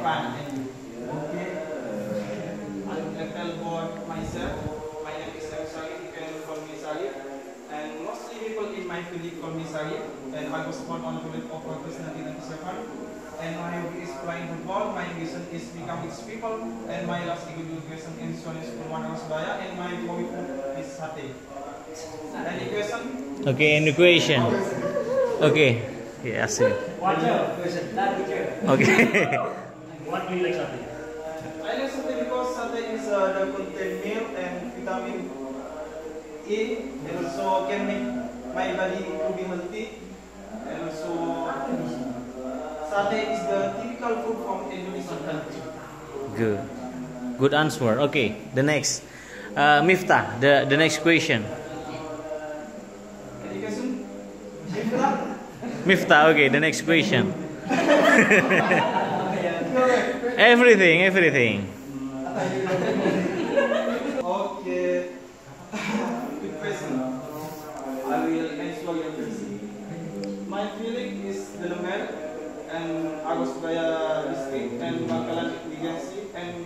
fine. Thank you. Okay. I will tell about myself. My name is Syarif. You can call me Syarif. And mostly people in my village call me Syarif. And I was born on the 12th of August 1997. And my hobby is playing football. My ambition is become rich people. And my last education in Arosbaya. And my hobby food is satay. Any question? Okay, any question? Okay. Yes. Water. Okay. What do you like satay? I like satay because satay is the contain milk and vitamin E, and also can make my body to be healthy. And also satay is the typical food from Indonesian country. Good. Good answer. Okay. The next. Miftah. The next question. Any question? Miftah? Miftah. Okay. The next question. Everything. Okay. Good question. I will answer your question. My feeling is Delemen and Arosbaya district and Bangkalan Legacy, and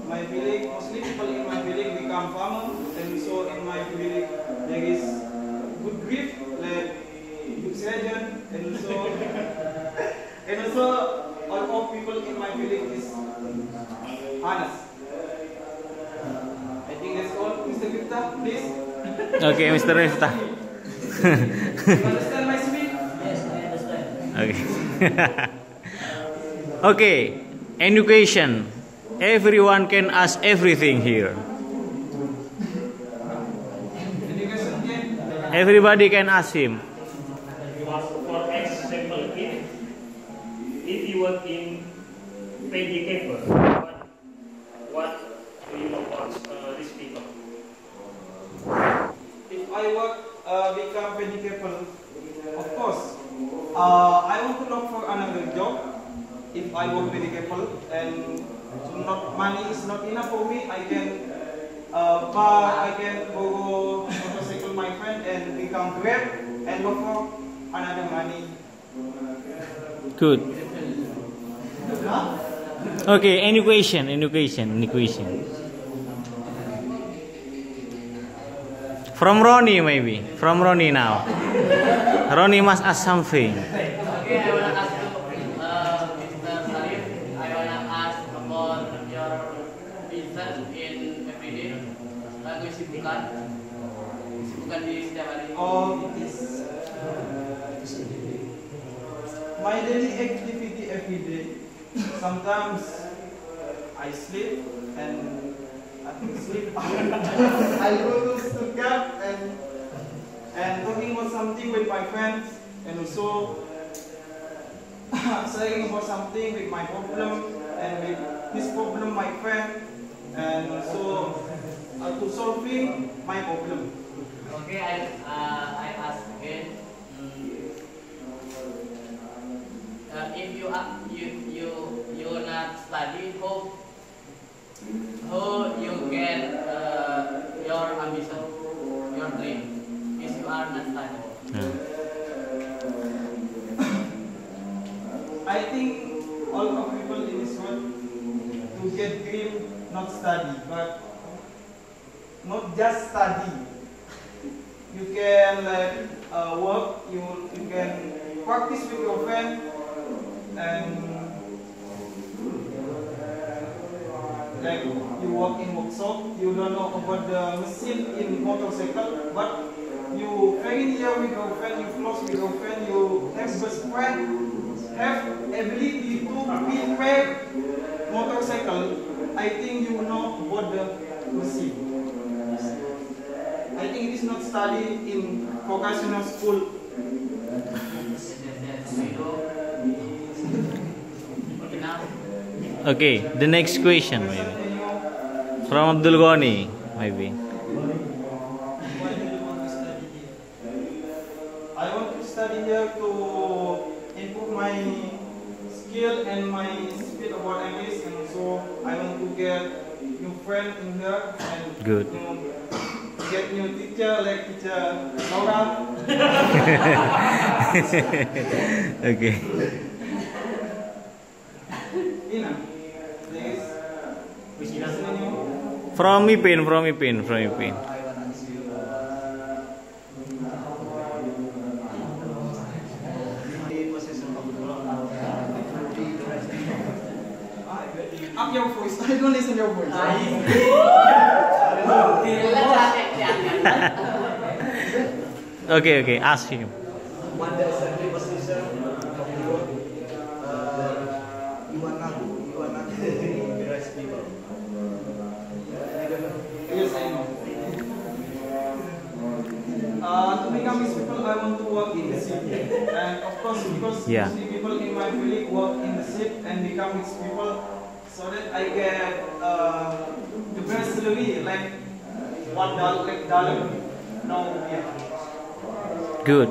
my village, mostly people in my village become farmer, and so in my village there is good grief, like good surgeon, and also all of people in my village is honest. I think that's all. Mr. Miftah, please. Okay, Mr. Miftah. You understand my speech? Yes, I understand. Okay. Okay. Education. Everyone can ask everything here. Education can. Everybody can ask him. For example, if you work in pedicure, what do you want these people? If I work become pedicure, of course, I want to look for another job. If I work pedicure and money is not enough for me, I can borrow motorcycle my friend and become Grab and look for another money. Good. Huh? Okay, any question? From Ronnie maybe. From Ronnie now. Ronnie must ask something. Okay, I wanna ask you, Mr. Syarif, I wanna ask about your business in everyday. Kesibukan di setiap hari. Oh, it is my daily activity every day. Sometimes I sleep and I sleep. I go to Stuttgart and talking about something with my friends, and also saying about something with my problem and with his problem my friend, and also to solving my problem. Okay, I ask again. If you not study, how you get your ambition, your dream, if you are not study? I think all of people in this world to get dream not study, but not just study. You can work. You can practice with your friend, and like you work in workshop. You don't know about the machine in motorcycle, but you very near with your friend. You close with your friend. You have best friend. Have ability to repair motorcycle. I think you know about the machine. I think it is not studied in vocational school. Okay, the next question maybe. From Abdul Ghani maybe. Why do you want to study here? I want to study here to improve my skill and my speed about English, and also I want to get new friend in here and Good. Get new teacher like teacher Laura. Okay. From Ipin. Up your voice. I don't listen your voice. Okay, ask him. What the assembly position of you? You wanna embrace people. Yes, I know. To become these people, I want to work in the ship, and of course, because Yeah. mostly people in my village work in the ship and become these people, so that I get the best salary, like $1 no, yeah. Good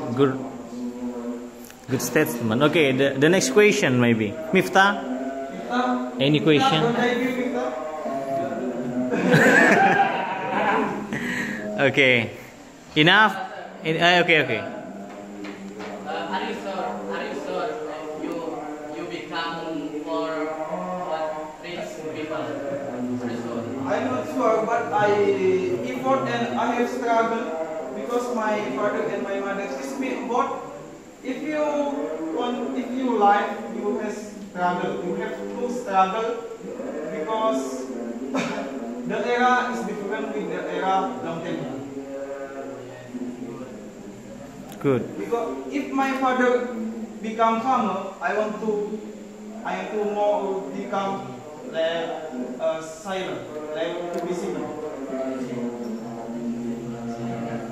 statement. Okay, the next question maybe. Miftah? Any question? Don't I give Miftah? Okay. Enough? Okay. Are you sure you become for rich people? I'm not sure, but I effort and I have struggled because my father and my mother teach me about if you life you have struggle, you have to struggle because the era is different with the era long time. Good. Because if my father become farmer, I want to more become like sailor, like to be singer.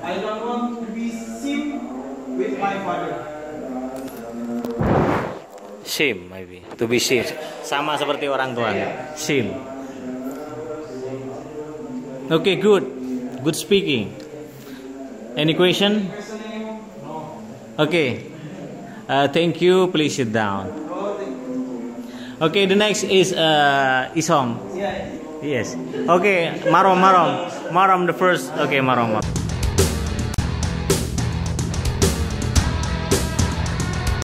I don't want to be same with my father. Same maybe. To be same. Sama seperti orang tuanya. Same. Okay, good speaking. Any question? Questioning? No. Okay. Thank you. Please sit down. Oh, thank you. Okay, the next is Isom. Yeah. Yes. Okay, Marom the first. Okay, Marom.